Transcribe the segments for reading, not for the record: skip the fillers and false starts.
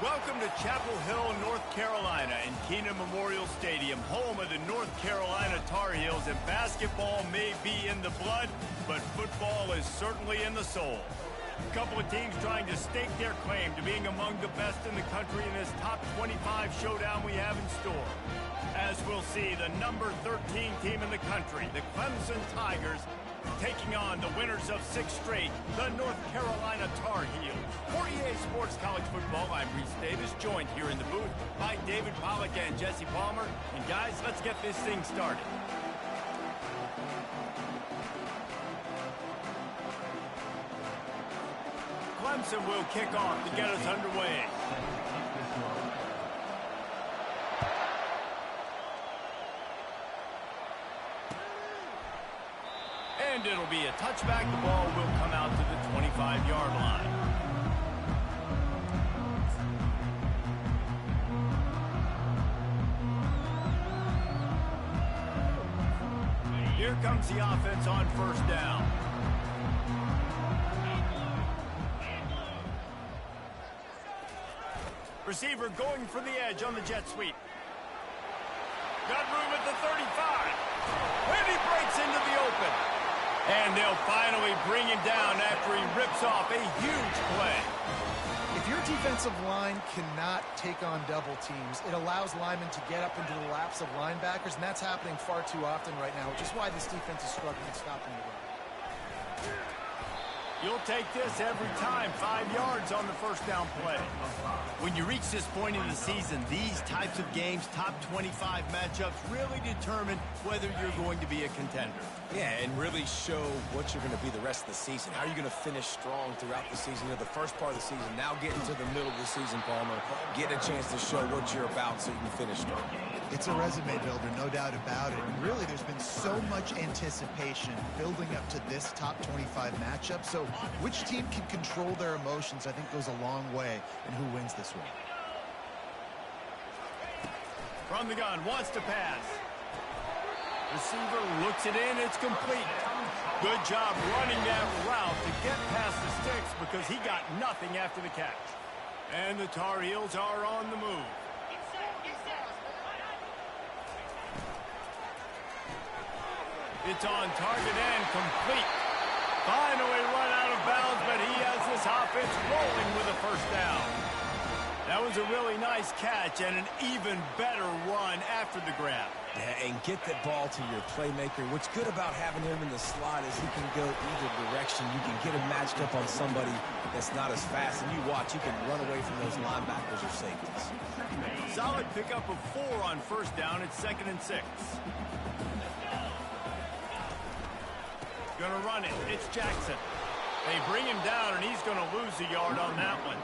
Welcome to Chapel Hill, North Carolina, in Keenan Memorial Stadium, home of the North Carolina Tar Heels. And basketball may be in the blood, but football is certainly in the soul. A couple of teams trying to stake their claim to being among the best in the country in this top 25 showdown we have in store. As we'll see, the number 13 team in the country, the Clemson Tigers, taking on the winners of 6 straight, the North Carolina Tar Heels. For EA Sports College Football, I'm Reese Davis, joined here in the booth by David Pollack and Jesse Palmer. And guys, let's get this thing started. Clemson will kick off to get us underway. And it'll be a touchback. The ball will come out to the 25-yard line. Here comes the offense on first down. Receiver going for the edge on the jet sweep. Got room at the 35. And he breaks into the open. And they'll finally bring him down after he rips off a huge play. If your defensive line cannot take on double teams, it allows linemen to get up into the laps of linebackers, and that's happening far too often right now, which is why this defense is struggling stopping the run. You'll take this every time. 5 yards on the first down play. When you reach this point in the season, these types of games, top 25 matchups, really determine whether you're going to be a contender. Yeah, and really show what you're going to be the rest of the season. How are you going to finish strong throughout the season? You know, the first part of the season, now getting to the middle of the season, Palmer, get a chance to show what you're about so you can finish strong. It's a resume builder, no doubt about it. And really, there's been so much anticipation building up to this top 25 matchup. So which team can control their emotions, I think, goes a long way in who wins this one. From the gun, wants to pass. Receiver looks it in, it's complete. Good job running that route to get past the sticks because he got nothing after the catch. And the Tar Heels are on the move. It's on target and complete. Finally run out of bounds, but he has this offense rolling with a first down. That was a really nice catch and an even better run after the grab. Yeah, and get that ball to your playmaker. What's good about having him in the slot is he can go either direction. You can get him matched up on somebody that's not as fast. And you watch, you can run away from those linebackers or safeties. Solid pickup of 4 on first down. It's 2nd and 6. Gonna run it. It's Jackson. They bring him down, and he's gonna lose a yard on that one.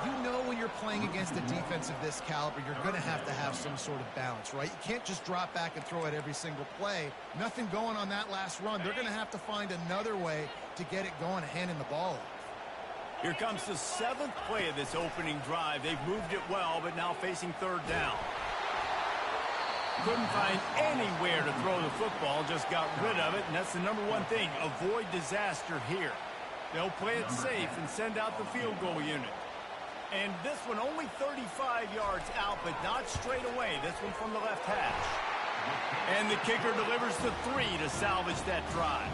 You know when you're playing against a defense of this caliber, you're going to have some sort of balance, right? You can't just drop back and throw it every single play. Nothing going on that last run. They're going to have to find another way to get it going, handing the ball off. Here comes the 7th play of this opening drive. They've moved it well, but now facing 3rd down. Couldn't find anywhere to throw the football, just got rid of it, and that's the number one thing. Avoid disaster here. They'll play it safe and send out the field goal unit. And this one only 35 yards out, but not straight away. This one from the left hash. And the kicker delivers the 3 to salvage that drive.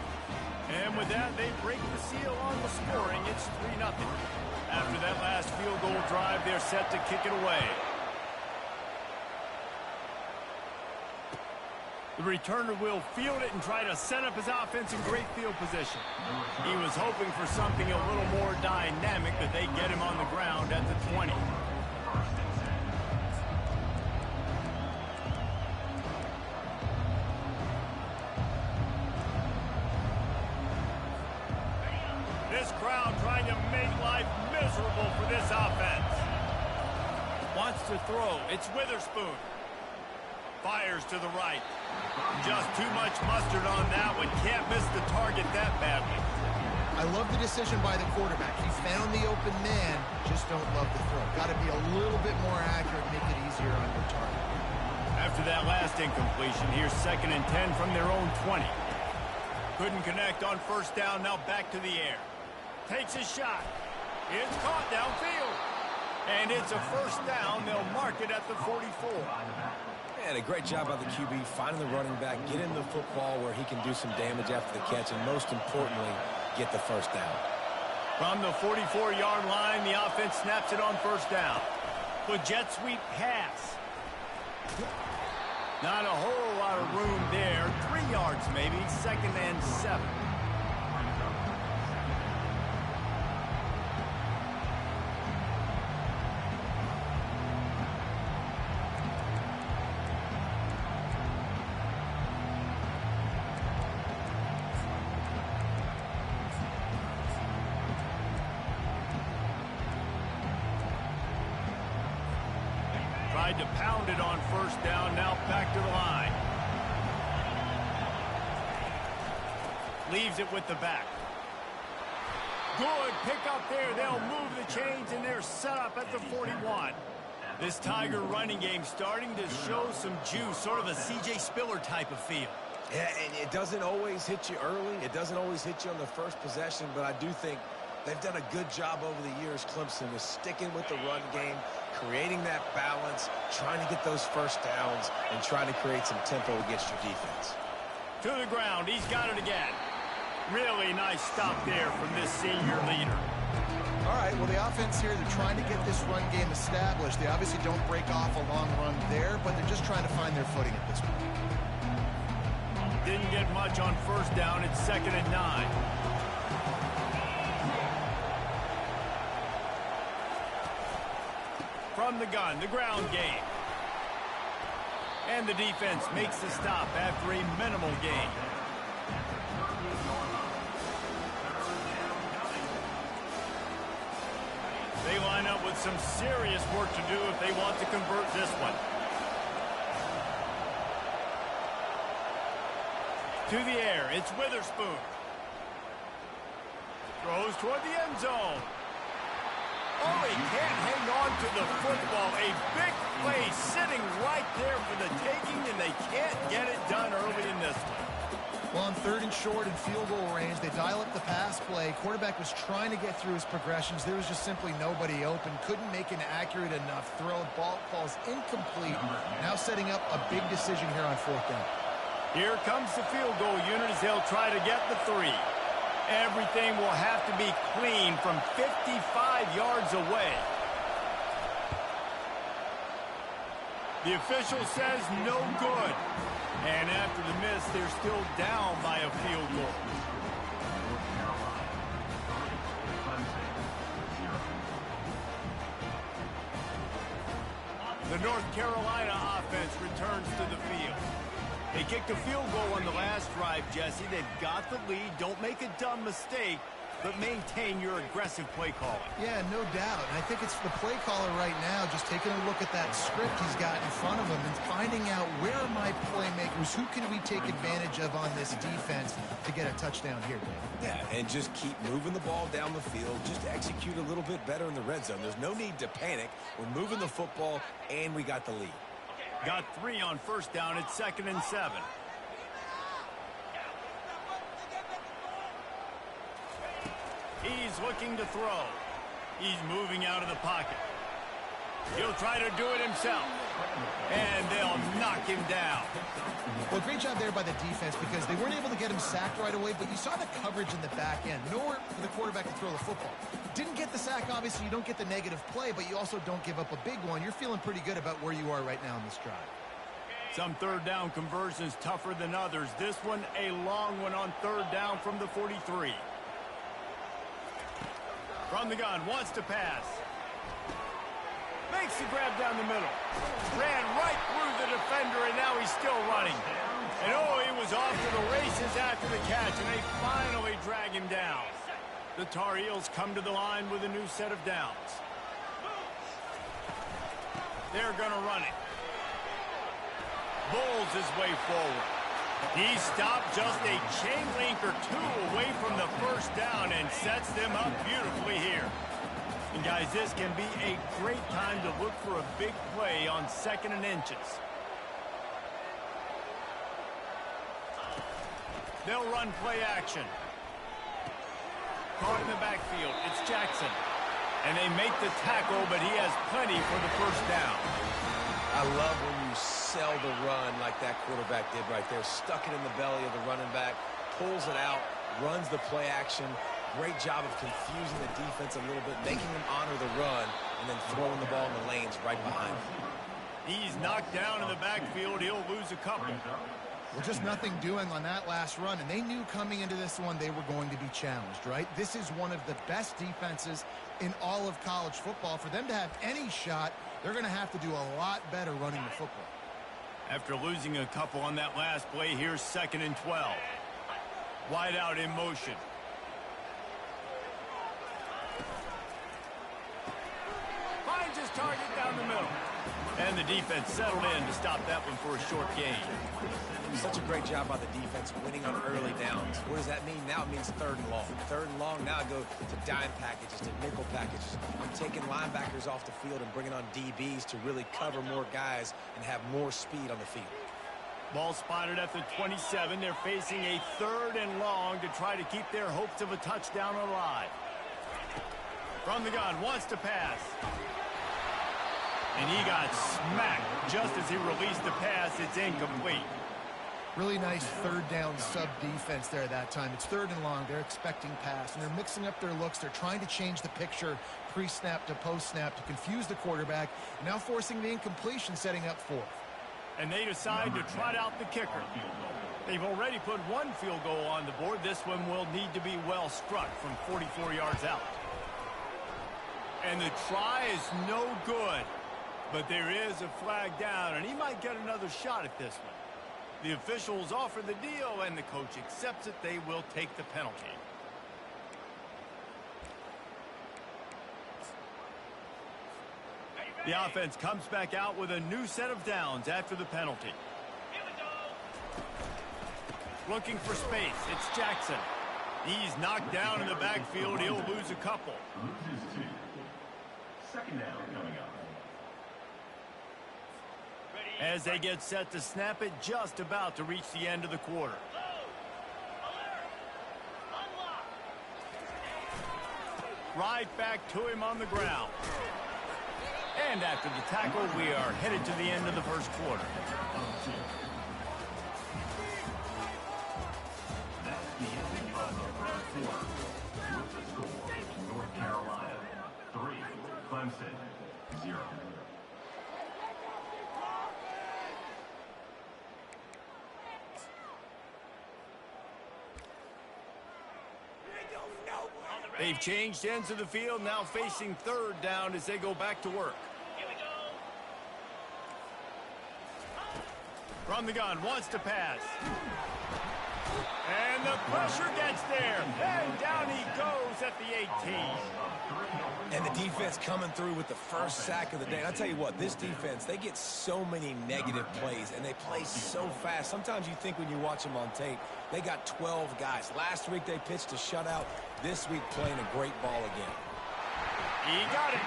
And with that, they break the seal on the scoring. It's 3-0. After that last field goal drive, they're set to kick it away. The returner will field it and try to set up his offense in great field position. He was hoping for something a little more dynamic, but they get him on the ground at the 20. This crowd trying to make life miserable for this offense. Wants to throw. It's Witherspoon. Fires to the right. Just too much mustard on that one. Can't miss the target that badly. I love the decision by the quarterback. He found the open man, just don't love the throw. Got to be a little bit more accurate, make it easier on your target. After that last incompletion, here's 2nd and 10 from their own 20. Couldn't connect on first down, now back to the air. Takes a shot. It's caught downfield. And it's a first down. They'll mark it at the 44. And a great job by the QB finding the running back, getting the football where he can do some damage after the catch, and most importantly, get the first down. From the 44-yard line, the offense snaps it on first down. The jet sweep pass. Not a whole lot of room there. 3 yards maybe, 2nd and 7. Tried to pound it on first down, now back to the line. Leaves it with the back. Good pick up there. They'll move the chains, and they're set up at the 41. This Tiger running game starting to show some juice, sort of a C.J. Spiller type of feel. Yeah, and it doesn't always hit you early. It doesn't always hit you on the first possession, but I do think they've done a good job over the years, Clemson, with sticking with the run game, creating that balance, trying to get those first downs, and trying to create some tempo against your defense. To the ground. He's got it again. Really nice stop there from this senior leader. All right, well, the offense here, they're trying to get this run game established. They obviously don't break off a long run there, but they're just trying to find their footing at this point. Didn't get much on first down. It's 2nd and 9. From the gun, the ground game. And the defense makes the stop after a minimal gain. They line up with some serious work to do if they want to convert this one. To the air, it's Witherspoon. Throws toward the end zone. Oh, he can't hang on to the football. A big play sitting right there for the taking, and they can't get it done early in this one. Well, on 3rd and short and field goal range, they dial up the pass play. Quarterback was trying to get through his progressions. There was just simply nobody open. Couldn't make an accurate enough throw. Ball falls incomplete. Now setting up a big decision here on 4th down. Here comes the field goal unit as they'll try to get the 3. Everything will have to be clean from 55 yards away. The official says no good. And after the miss, they're still down by a field goal. The North Carolina offense returns to the field. They kicked a field goal on the last drive, Jesse. They've got the lead. Don't make a dumb mistake, but maintain your aggressive play calling. Yeah, no doubt. And I think it's the play caller right now just taking a look at that script he's got in front of him and finding out where are my playmakers, who can we take advantage of on this defense to get a touchdown here, Dave. Yeah, and just keep moving the ball down the field. Just execute a little bit better in the red zone. There's no need to panic. We're moving the football, and we got the lead. Got 3 on first down. It's 2nd and 7. He's looking to throw. He's moving out of the pocket. He'll try to do it himself. And they'll knock him down. Well, great job there by the defense because they weren't able to get him sacked right away, but you saw the coverage in the back end. Nowhere for the quarterback to throw the football. Didn't get the sack, obviously. You don't get the negative play, but you also don't give up a big one. You're feeling pretty good about where you are right now in this drive. Some 3rd down conversions tougher than others. This one, a long one on 3rd down from the 43. From the gun, wants to pass. Makes the grab down the middle. Ran right through the defender, and now he's still running. And oh, he was off to the races after the catch, and they finally drag him down. The Tar Heels come to the line with a new set of downs. They're going to run it. Bulls his way forward. He stopped just a chain link or 2 away from the first down and sets them up beautifully here. And guys, this can be a great time to look for a big play on 2nd and inches. They'll run play action. Caught in the backfield. It's Jackson. And they make the tackle, but he has plenty for the first down. I love when you sell the run like that quarterback did right there. Stuck it in the belly of the running back, pulls it out, runs the play action. Great job of confusing the defense a little bit, making them honor the run, and then throwing the ball in the lanes right behind him. He's knocked down in the backfield. He'll lose a couple. Well, just nothing doing on that last run, and they knew coming into this one they were going to be challenged, right? This is one of the best defenses in all of college football. For them to have any shot, they're going to have to do a lot better running the football. After losing a couple on that last play, here's 2nd and 12. Wide out in motion. Finds his target down the middle. And the defense settled in to stop that one for a short gain. Such a great job by the defense winning on early downs. What does that mean? Now it means 3rd and long. 3rd and long, now I go to dime packages, to nickel packages. I'm taking linebackers off the field and bringing on DBs to really cover more guys and have more speed on the field. Ball spotted at the 27. They're facing a 3rd and long to try to keep their hopes of a touchdown alive. From the gun, wants to pass. And he got smacked just as he released the pass. It's incomplete. Really nice 3rd down sub defense there that time. It's 3rd and long. They're expecting pass, and they're mixing up their looks. They're trying to change the picture pre-snap to post-snap to confuse the quarterback, now forcing the incompletion, setting up 4th. And they decide to trot out the kicker. They've already put 1 field goal on the board. This one will need to be well struck from 44 yards out. And the try is no good. But there is a flag down, and he might get another shot at this one. The officials offer the deal, and the coach accepts it. They will take the penalty. The offense comes back out with a new set of downs after the penalty. Looking for space. It's Jackson. He's knocked down in the backfield. He'll lose a couple. Loses 2. 2nd down coming up. As they get set to snap it, just about to reach the end of the quarter. Right back to him on the ground. And after the tackle, we are headed to the end of the first quarter. That's the ending of the first quarter. With the score, North Carolina 3, Clemson 0. They've changed ends of the field, now facing 3rd down as they go back to work. From the gun, wants to pass. And the pressure gets there. And down he goes at the 18. And the defense coming through with the first sack of the day. And I'll tell you what, this defense, they get so many negative plays, and they play so fast. Sometimes you think when you watch them on tape, they got 12 guys. Last week they pitched a shutout. This week playing a great ball again. He got it.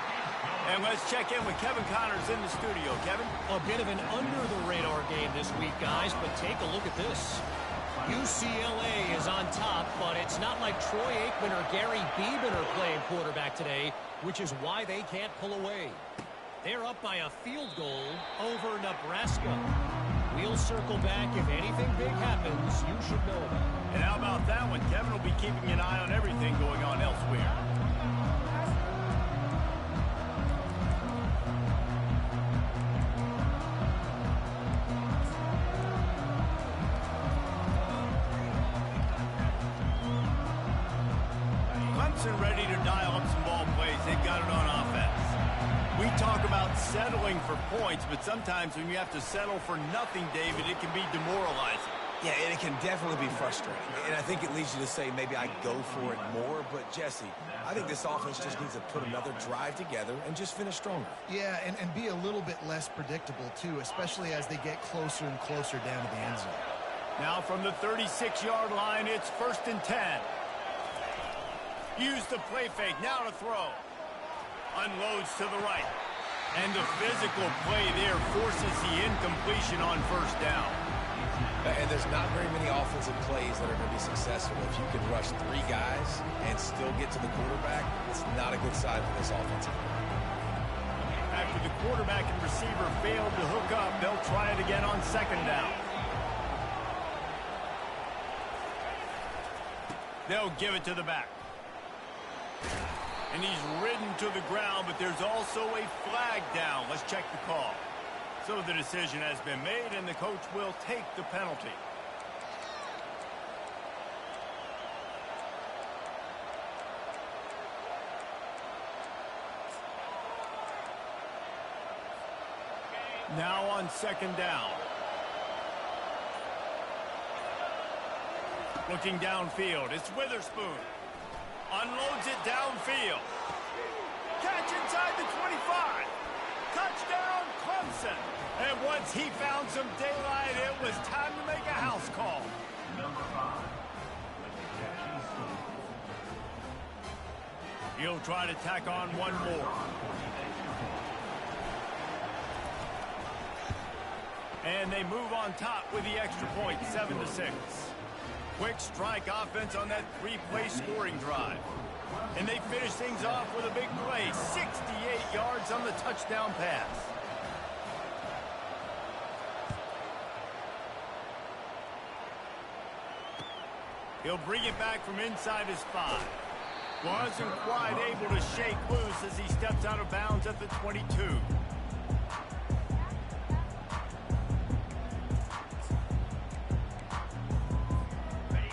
And let's check in with Kevin Connors in the studio. Kevin? A bit of an under-the-radar game this week, guys, but take a look at this. UCLA is on top, but it's not like Troy Aikman or Gary Beeman are playing quarterback today, which is why they can't pull away. They're up by a field goal over Nebraska. We'll circle back. If anything big happens, you should know about it. And how about that one? Kevin will be keeping an eye on everything going on elsewhere. Clemson ready to dial up some ball plays. They've got it on offense. We talk about settling for points, but sometimes when you have to settle for nothing, David, it can be demoralizing. Yeah, and it can definitely be frustrating. And I think it leads you to say maybe I go for it more. But, Jesse, I think this offense just needs to put another drive together and just finish stronger. Yeah, and be a little bit less predictable, too, especially as they get closer and closer down to the end zone. Now from the 36-yard line, it's 1st and 10. Use the play fake, now to throw. Unloads to the right. And the physical play there forces the incompletion on 1st down. And there's not very many offensive plays that are going to be successful. If you can rush 3 guys and still get to the quarterback, it's not a good sign for this offensive line. After the quarterback and receiver failed to hook up, they'll try it again on second down. They'll give it to the back. And he's ridden to the ground, but there's also a flag down. Let's check the call. So the decision has been made, and the coach will take the penalty. Now on second down. Looking downfield, it's Witherspoon. Unloads it downfield. Catch inside the 25. Touchdown, Clemson. And once he found some daylight, it was time to make a house call. Number 5. He'll try to tack on one more. And they move on top with the extra point, 7-6. Quick strike offense on that 3-play scoring drive. And they finish things off with a big play, 68 yards on the touchdown pass. He'll bring it back from inside his 5. Wasn't quite able to shake loose as he steps out of bounds at the 22.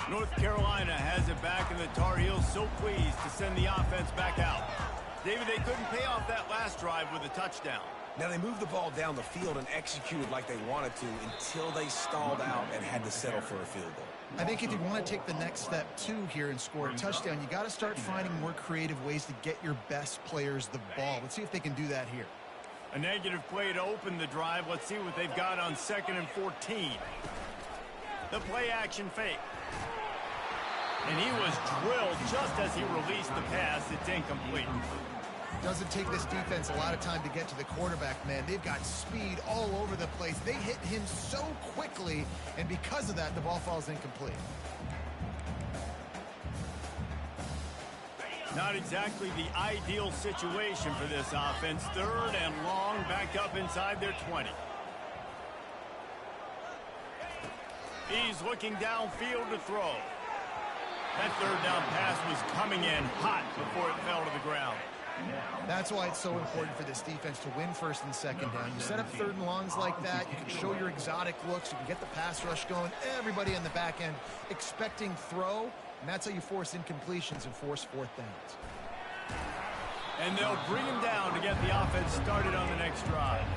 North Carolina has it back, and the Tar Heels so pleased to send the offense back out. David, they couldn't pay off that last drive with a touchdown. Now, they moved the ball down the field and executed like they wanted to until they stalled out and had to settle for a field goal. I think if you want to take the next step, too, here and score a touchdown, you got to start finding more creative ways to get your best players the ball. Let's see if they can do that here. A negative play to open the drive. Let's see what they've got on 2nd and 14. The play action fake. And he was drilled just as he released the pass. It's incomplete. Doesn't take this defense a lot of time to get to the quarterback, man. They've got speed all over the place. They hit him so quickly, and because of that, the ball falls incomplete. Not exactly the ideal situation for this offense. 3rd and long, back up inside their 20. He's looking downfield to throw. That 3rd down pass was coming in hot before it fell to the ground. That's why it's so important for this defense to win 1st and 2nd down. You set up 3rd and longs like that, you can show your exotic looks, you can get the pass rush going, everybody on the back end expecting throw, and that's how you force incompletions and force 4th downs. And they'll bring him down to get the offense started on the next drive.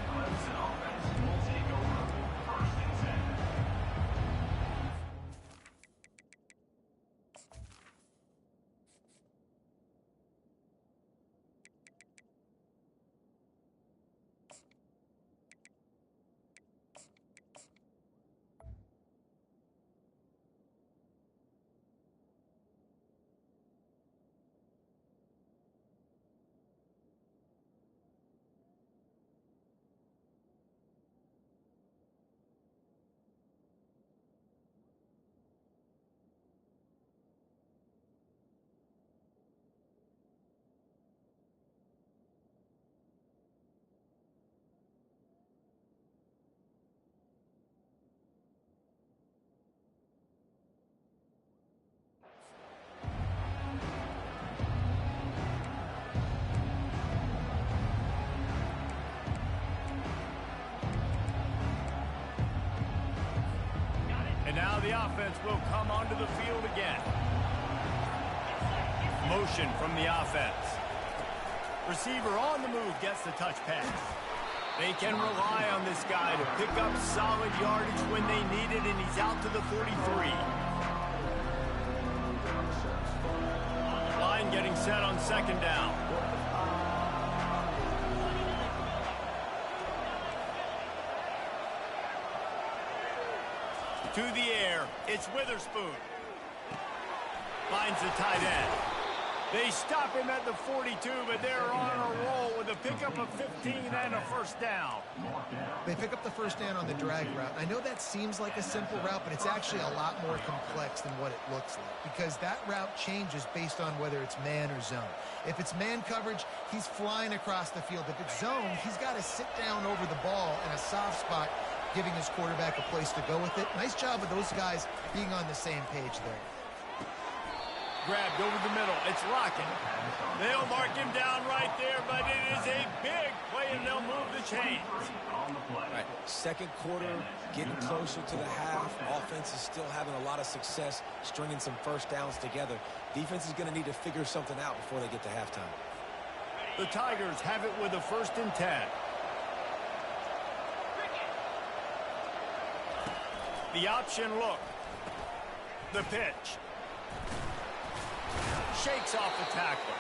Now the offense will come onto the field again. Motion from the offense. Receiver on the move gets the touch pass. They can rely on this guy to pick up solid yardage when they need it, and he's out to the 43. Line getting set on 2nd down. To the air, it's Witherspoon. Finds the tight end. They stop him at the 42, but they're on a roll with a pickup of 15 and a first down. They pick up the first down on the drag route. I know that seems like a simple route, but it's actually a lot more complex than what it looks like, because that route changes based on whether it's man or zone. If it's man coverage, he's flying across the field. If it's zone, he's got to sit down over the ball in a soft spot, giving his quarterback a place to go with it. Nice job of those guys being on the same page there. Grabbed over the middle. It's Lockett. They'll mark him down right there, but it is a big play, and they'll move the chains. All right, second quarter, getting closer to the half. Offense is still having a lot of success stringing some first downs together. Defense is going to need to figure something out before they get to halftime. The Tigers have it with a 1st and 10. The option look. The pitch. Shakes off the tackle.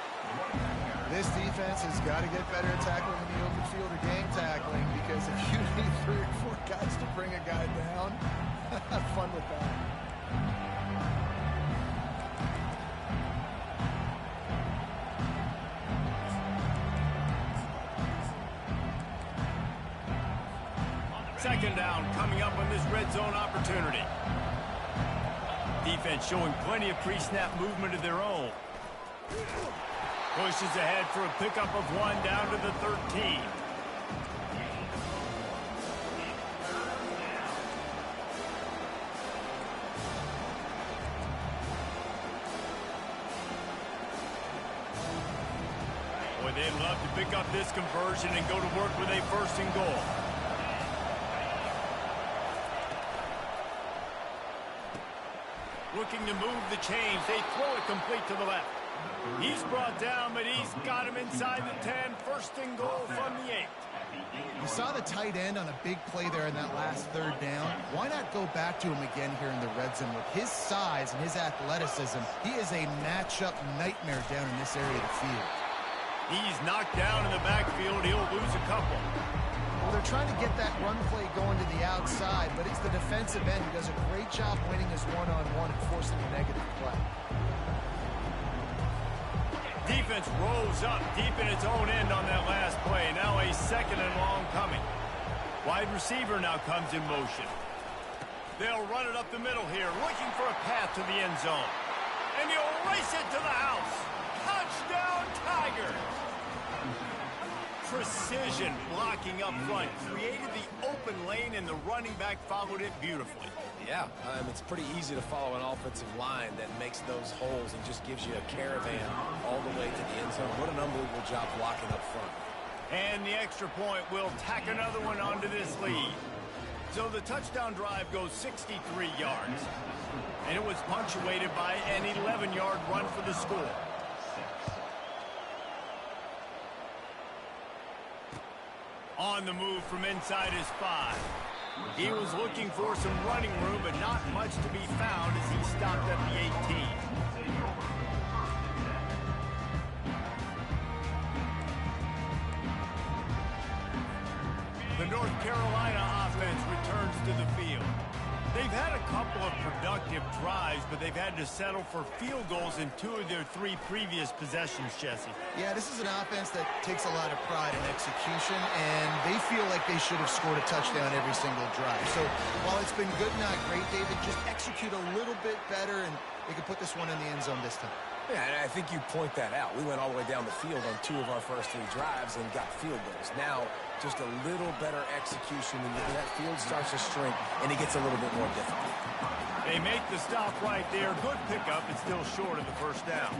This defense has got to get better at tackling in the open field or game tackling, because if you need 3 or 4 guys to bring a guy down, have fun with that. Second down coming up on this red zone opportunity. Defense showing plenty of pre-snap movement of their own. Pushes ahead for a pickup of 1 down to the 13. Boy, they'd love to pick up this conversion and go to work with a 1st and goal. Looking to move the chains. They throw it complete to the left. He's brought down, but he's got him inside the 10. 1st and goal from the 8. You saw the tight end on a big play there in that last 3rd down. Why not go back to him again here in the red zone? With his size and his athleticism, he is a matchup nightmare down in this area of the field. He's knocked down in the backfield. He'll lose a couple. Well, they're trying to get that run play going to the outside, but it's the defensive end who does a great job winning his one-on-one and forcing a negative play. Defense rose up deep in its own end on that last play. Now a 2nd and long coming. Wide receiver now comes in motion. They'll run it up the middle here, looking for a path to the end zone. And he'll race it to the house. Touchdown, Tigers! Precision blocking up front created the open lane, and the running back followed it beautifully. Yeah, it's pretty easy to follow an offensive line that makes those holes and just gives you a caravan all the way to the end zone. What an unbelievable job blocking up front. And the extra point will tack another one onto this lead. So the touchdown drive goes 63 yards. And it was punctuated by an 11-yard run for the score. On the move from inside his 5. He was looking for some running room, but not much to be found as he stopped at the 18. The North Carolina offense returns to the field. They've had a couple of productive drives, but they've had to settle for field goals in 2 of their 3 previous possessions, Jesse. Yeah, this is an offense that takes a lot of pride in execution, and they feel like they should have scored a touchdown every single drive. So while it's been good, not great, David, just execute a little bit better, and they can put this one in the end zone this time. Yeah, and I think you point that out. We went all the way down the field on 2 of our first 3 drives and got field goals. Now, just a little better execution, and that field starts to shrink, and it gets a little bit more difficult. They make the stop right there. Good pickup. It's still short of the first down.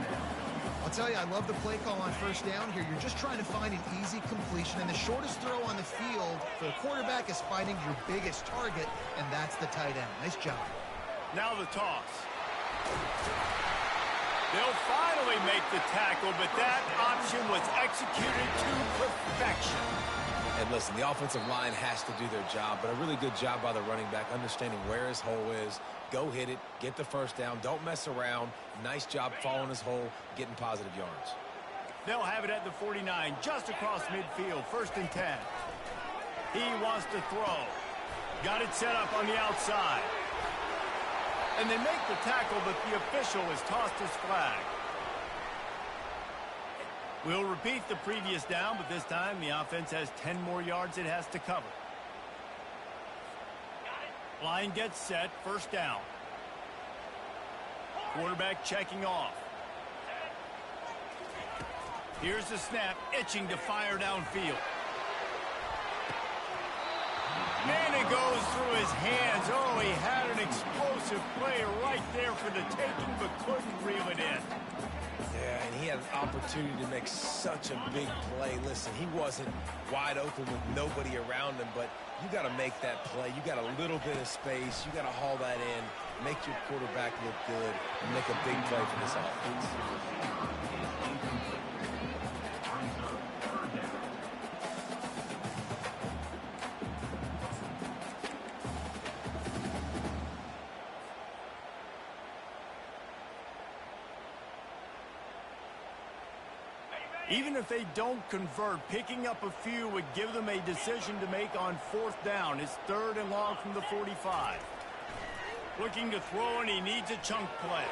I'll tell you, I love the play call on first down here. You're just trying to find an easy completion, and the shortest throw on the field for the quarterback is finding your biggest target, and that's the tight end. Nice job. Now the toss. They'll finally make the tackle, but that option was executed to perfection. And listen, the offensive line has to do their job, but a really good job by the running back, understanding where his hole is. Go hit it, get the first down, don't mess around. Nice job following his hole, getting positive yards. They'll have it at the 49, just across midfield, 1st and 10. He wants to throw. Got it set up on the outside. And they make the tackle, but the official has tossed his flag. We'll repeat the previous down, but this time the offense has 10 more yards it has to cover. Line gets set, first down. Quarterback checking off. Here's the snap, itching to fire downfield. And it goes through his hands. Oh, he had an explosive play right there for the taking, but couldn't reel it in. Yeah, and he had an opportunity to make such a big play. Listen, he wasn't wide open with nobody around him, but you got to make that play. You got a little bit of space. You got to haul that in, make your quarterback look good, and make a big play for this offense. Even if they don't convert, picking up a few would give them a decision to make on fourth down. It's 3rd and long from the 45. Looking to throw, and he needs a chunk play.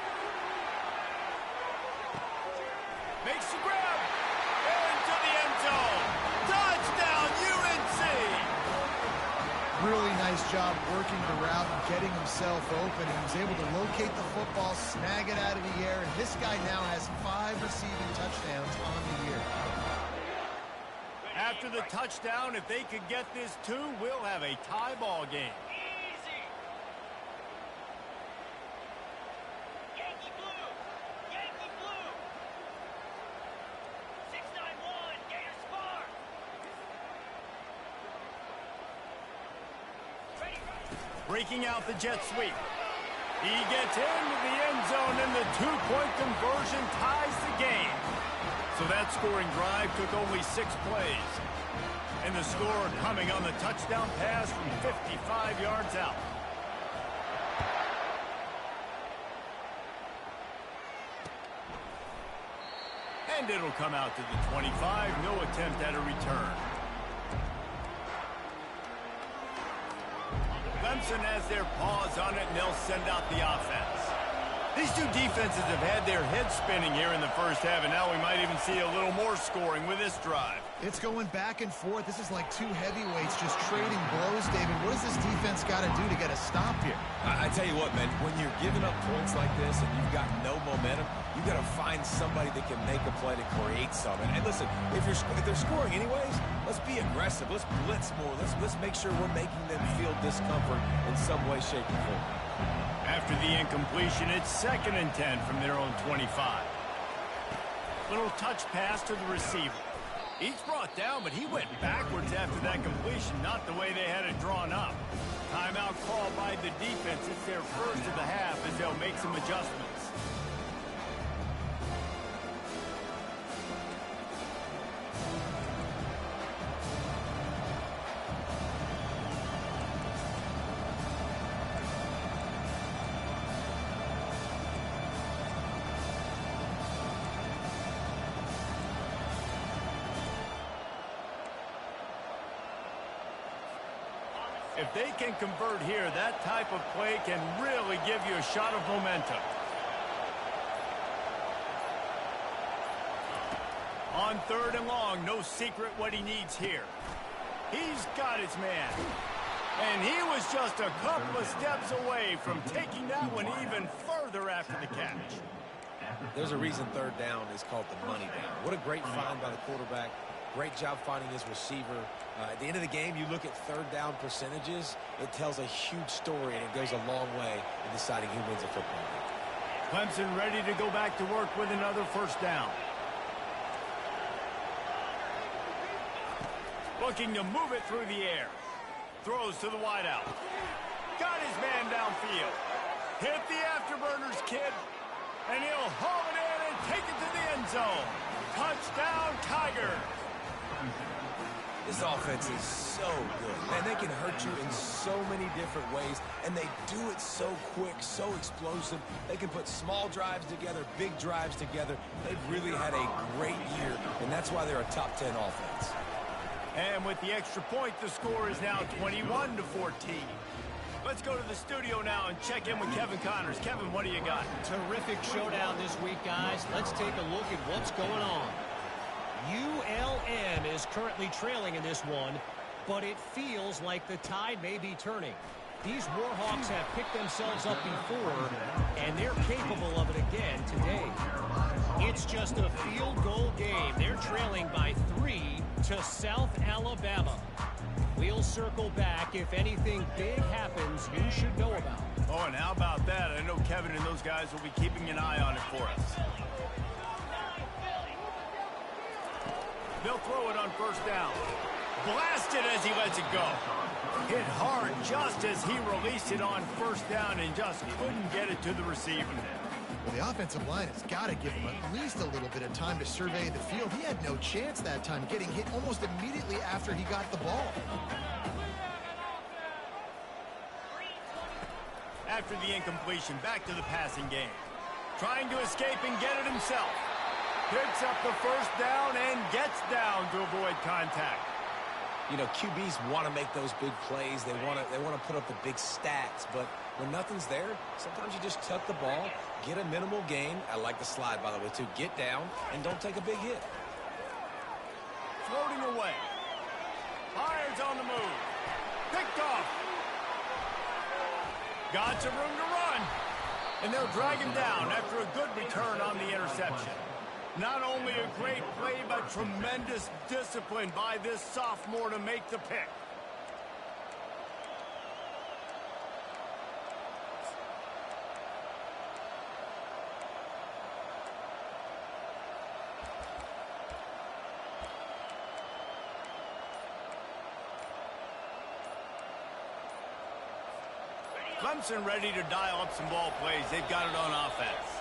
Makes the grab. Into the end zone. Touchdown, UNC! Really nice job working the route and getting himself open. He was able to locate the football, snag it out of the air, and this guy now has 5 receiving touchdowns on the year. After the touchdown, if they could get this 2, we'll have a tie ball game. Yankee blue! Yankee blue! 691, Gators far! Ready. Breaking out the jet sweep. He gets into the end zone, and the 2-point conversion ties the game. So that scoring drive took only 6 plays. And the score coming on the touchdown pass from 55 yards out. And it'll come out to the 25. No attempt at a return. Clemson has their paws on it, and they'll send out the offense. These two defenses have had their heads spinning here in the first half, and now we might even see a little more scoring with this drive. It's going back and forth. This is like 2 heavyweights just trading blows, David. What does this defense got to do to get a stop here? I tell you what, man, when you're giving up points like this and you've got no momentum, you got to find somebody that can make a play to create something. And listen, if they're scoring anyways, let's be aggressive. Let's blitz more. Let's make sure we're making them feel discomfort in some way, shape, or form. After the incompletion, it's 2nd and 10 from their own 25. Little touch pass to the receiver. He's brought down, but he went backwards after that completion, not the way they had it drawn up. Timeout called by the defense. It's their first of the half as they'll make some adjustments. If they can convert here, that type of play can really give you a shot of momentum. On 3rd and long, no secret what he needs here. He's got his man. And he was just a couple of steps away from taking that one even further after the catch. There's a reason 3rd down is called the money down. What a great find by the quarterback. Great job finding his receiver. At the end of the game, you look at 3rd down percentages. It tells a huge story, and it goes a long way in deciding who wins a football game. Clemson ready to go back to work with another 1st down. Looking to move it through the air. Throws to the wideout. Got his man downfield. Hit the afterburners, kid. And he'll haul it in and take it to the end zone. Touchdown, Tigers. This offense is so good. Man, they can hurt you in so many different ways, and they do it so quick, so explosive. They can put small drives together, big drives together. They've really had a great year, and that's why they're a top 10 offense. And with the extra point, the score is now 21-14. Let's go to the studio now and check in with Kevin Connors. Kevin, what do you got? Terrific showdown this week, guys. Let's take a look at what's going on. is currently trailing in this one, but it feels like the tide may be turning. These Warhawks have picked themselves up before, and they're capable of it again today. It's just a field goal game. They're trailing by 3 to South Alabama. We'll circle back if anything big happens you should know about. Oh, and how about that? I know Kevin and those guys will be keeping an eye on it for us. They'll throw it on first down. Blasted as he lets it go. Hit hard just as he released it on first down and just couldn't get it to the receiver. Well, the offensive line has got to give him at least a little bit of time to survey the field. He had no chance that time, getting hit almost immediately after he got the ball. After the incompletion, back to the passing game. Trying to escape and get it himself. Picks up the first down and gets down to avoid contact. You know, QBs want to make those big plays. They want to put up the big stats. But when nothing's there, sometimes you just tuck the ball, get a minimal gain. I like the slide, by the way, too. Get down and don't take a big hit. Floating away. Byers on the move. Picked off. Got some room to run. And they'll drag him down after a good return on the interception. Not only a great play, but tremendous discipline by this sophomore to make the pick. Clemson ready to dial up some ball plays. They've got it on offense.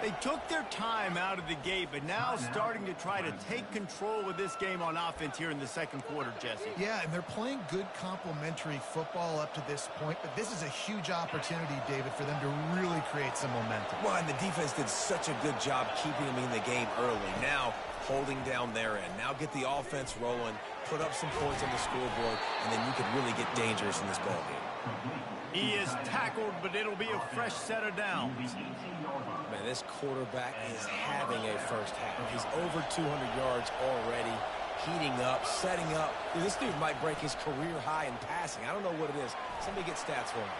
They took their time out of the gate, but now starting to try to take control of this game on offense here in the second quarter, Jesse. Yeah, and they're playing good complementary football up to this point, but this is a huge opportunity, David, for them to really create some momentum. Well, and the defense did such a good job keeping them in the game early. Now, holding down their end. Now get the offense rolling, put up some points on the scoreboard, and then you can really get dangerous in this ball game. He is tackled, but it'll be a fresh set of downs. Man, this quarterback is having a first half. He's over 200 yards already, heating up, setting up. Dude, this dude might break his career high in passing. I don't know what it is. Somebody get stats for him.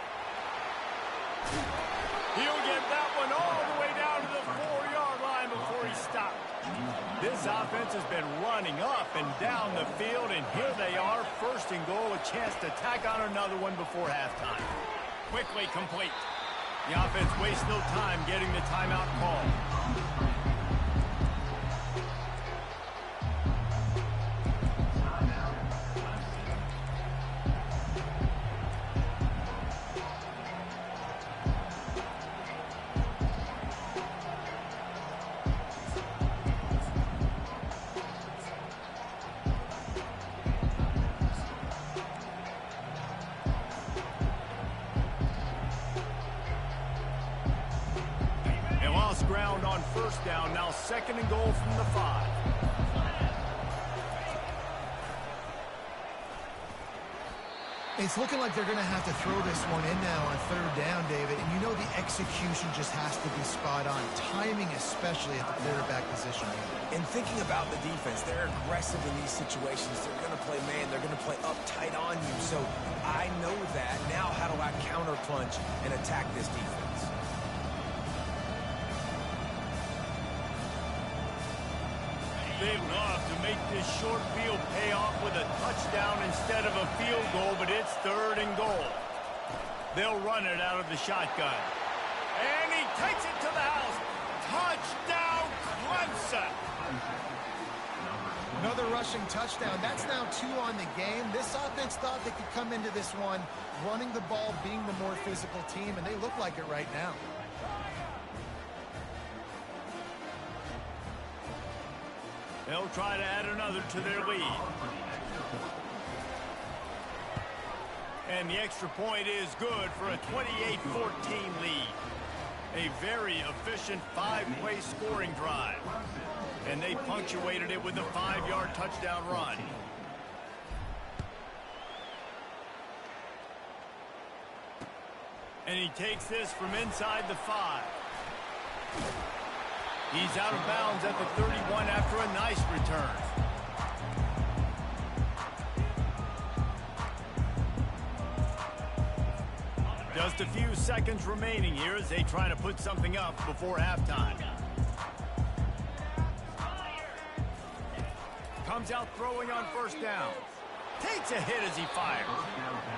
He'll get that one all the way down to the 4-yard line before he stopped. This offense has been running up and down the field, and here they are, first and goal, a chance to tack on another one before halftime. Quickly complete. The offense wastes no time getting the timeout call. Ground on first down, now second and goal from the 5. It's looking like they're going to have to throw this one in now on third down, David, and you know the execution just has to be spot on, timing especially at the quarterback position. And thinking about the defense, they're aggressive in these situations. They're going to play man, they're going to play uptight on you, so I know that. Now how do I counterpunch and attack this defense? They love to make this short field pay off with a touchdown instead of a field goal, but it's third and goal. They'll run it out of the shotgun. And he takes it to the house. Touchdown, Clemson! Another rushing touchdown. That's now 2 on the game. This offense thought they could come into this one running the ball, being the more physical team, and they look like it right now. They'll try to add another to their lead. And the extra point is good for a 28-14 lead. A very efficient 5-play scoring drive. And they punctuated it with a 5-yard touchdown run. And he takes this from inside the 5. He's out of bounds at the 31 after a nice return. Just a few seconds remaining here as they try to put something up before halftime. Comes out throwing on first down. Takes a hit as he fires.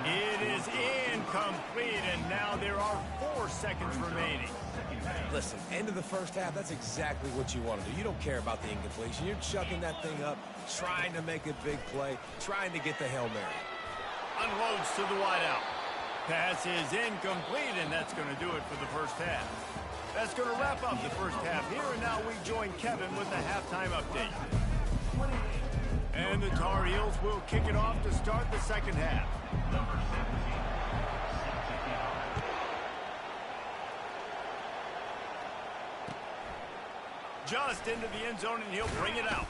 It is incomplete, and now there are 4 seconds remaining. Listen, end of the first half, that's exactly what you want to do. You don't care about the incompletion. You're chucking that thing up, trying to make a big play, trying to get the Hail Mary. Unloads to the wideout. Pass is incomplete, and that's going to do it for the first half. That's going to wrap up the first half here, and now we join Kevin with the halftime update. And the Tar Heels will kick it off to start the second half. Number 17. Just into the end zone, and he'll bring it out.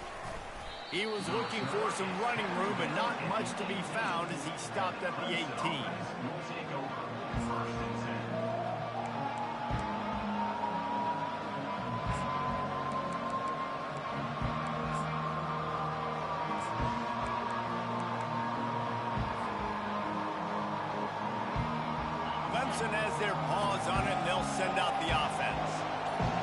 He was looking for some running room, but not much to be found as he stopped at the 18. Clemson has their paws on it, and they'll send out the offense.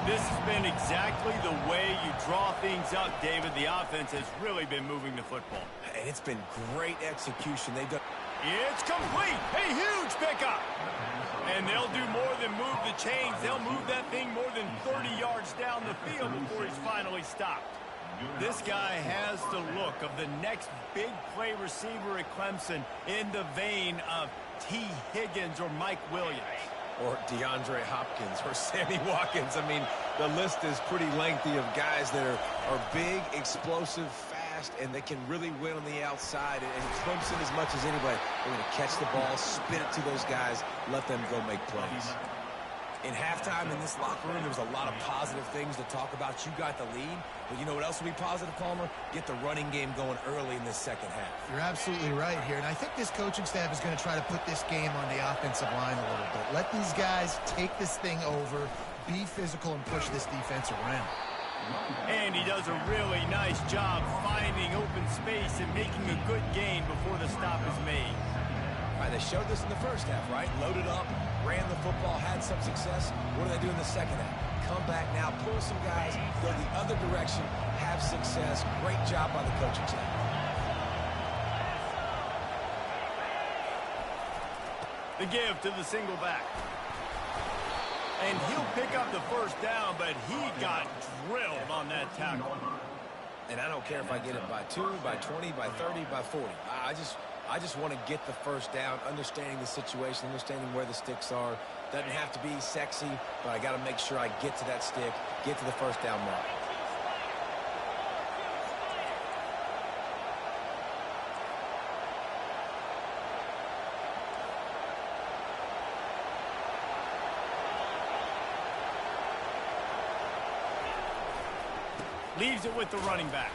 This has been exactly the way you draw things up, David. The offense has really been moving the football. And it's been great execution. They've done... It's complete. A huge pickup. And they'll do more than move the chains. They'll move that thing more than 30 yards down the field before he's finally stopped. This guy has the look of the next big play receiver at Clemson in the vein of T. Higgins or Mike Williams. Or DeAndre Hopkins or Sammy Watkins. I mean, the list is pretty lengthy of guys that are big, explosive, fast, and they can really win on the outside. And Clemson, as much as anybody, they're going to catch the ball, spin it to those guys, let them go make plays. In halftime in this locker room, there was a lot of positive things to talk about. You got the lead, but you know what else will be positive, Palmer? Get the running game going early in this second half. You're absolutely right here, and I think this coaching staff is going to try to put this game on the offensive line a little bit. Let these guys take this thing over, be physical, and push this defense around. And he does a really nice job finding open space and making a good gain before the stop is made. All right, they showed this in the first half, right? Loaded up, ran the football, had some success. What do they do in the second half? Come back now, pull some guys, go the other direction, have success. Great job by the coaching staff. The give to the single back. And he'll pick up the first down, but he got drilled on that tackle. And I don't care if I get it by 2, by 20, by 30, by 40. I just want to get the first down, understanding the situation, understanding where the sticks are. Doesn't have to be sexy, but I got to make sure I get to that stick, get to the first down mark. Leaves it with the running back.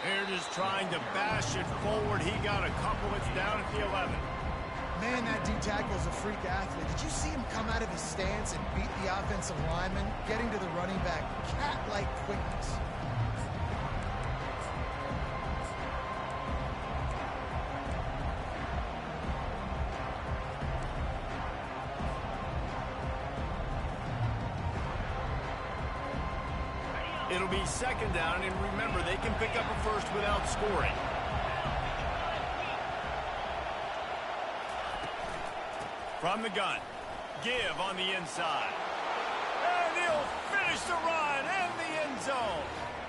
They're just trying to bash it forward. He got a couple. It's down at the 11. Man, that D-tackle is a freak athlete. Did you see him come out of his stance and beat the offensive lineman, getting to the running back, cat-like quickness? It'll be second down, and remember, they can pick up a first without scoring. From the gun, give on the inside. And he'll finish the run in the end zone.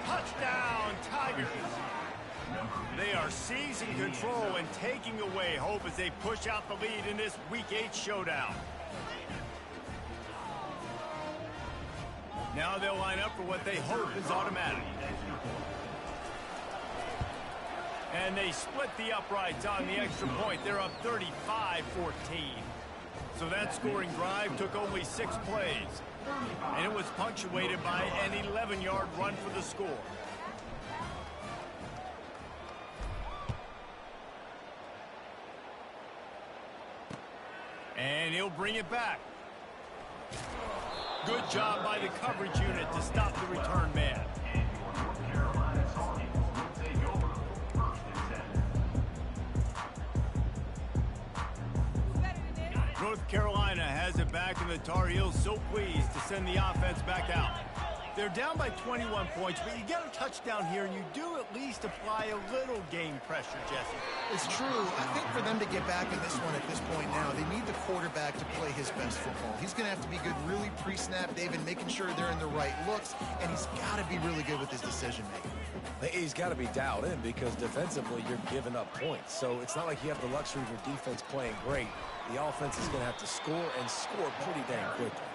Touchdown, Tigers. They are seizing control and taking away hope as they push out the lead in this Week 8 showdown. Now they'll line up for what they hope is automatic. And they split the uprights on the extra point. They're up 35-14. So that scoring drive took only 6 plays. And it was punctuated by an 11-yard run for the score. And he'll bring it back. Good job by the coverage unit to stop the return man. North Carolina has it back, and the Tar Heels so pleased to send the offense back out. They're down by 21 points, but you get a touchdown here, and you do at least apply a little game pressure, Jesse. It's true. I think for them to get back in this one at this point now, they need the quarterback to play his best football. He's going to have to be good really pre-snap, David, making sure they're in the right looks, and he's got to be really good with his decision-making. He's got to be dialed in because defensively you're giving up points. So it's not like you have the luxury of your defense playing great. The offense is going to have to score and score pretty dang quickly.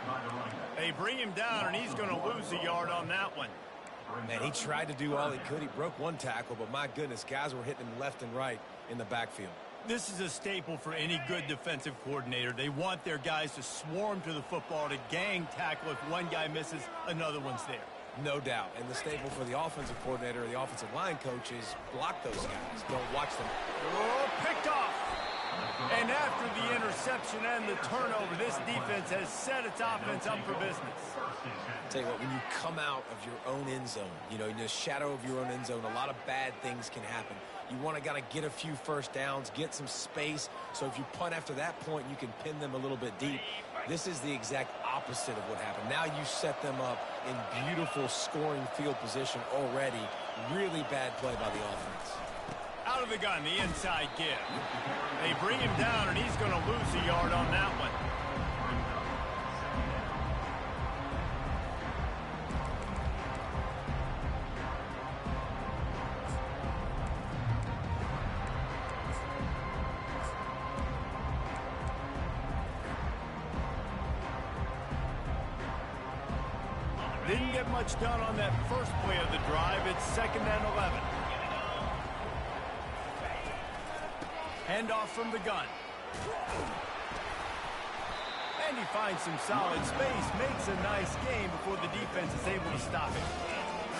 They bring him down, and he's going to lose a yard on that one. Man, he tried to do all he could. He broke one tackle, but my goodness, guys were hitting him left and right in the backfield. This is a staple for any good defensive coordinator. They want their guys to swarm to the football, to gang tackle. If one guy misses, another one's there. No doubt. And the staple for the offensive coordinator or the offensive line coach is block those guys. Don't watch them. Oh, picked off. And after the interception and the turnover, this defense has set its offense up for business. Tell you what, when you come out of your own end zone, you know, in the shadow of your own end zone, a lot of bad things can happen. You want to kind of get a few first downs, get some space, so if you punt after that point, you can pin them a little bit deep. This is the exact opposite of what happened. Now you set them up in beautiful scoring field position already. Really bad play by the offense. Out of the gun, the inside give. They bring him down, and he's going to lose a yard on that one. Didn't get much done on that first play of the drive. It's 2nd and 11. Handoff from the gun. And he finds some solid space, makes a nice game before the defense is able to stop it.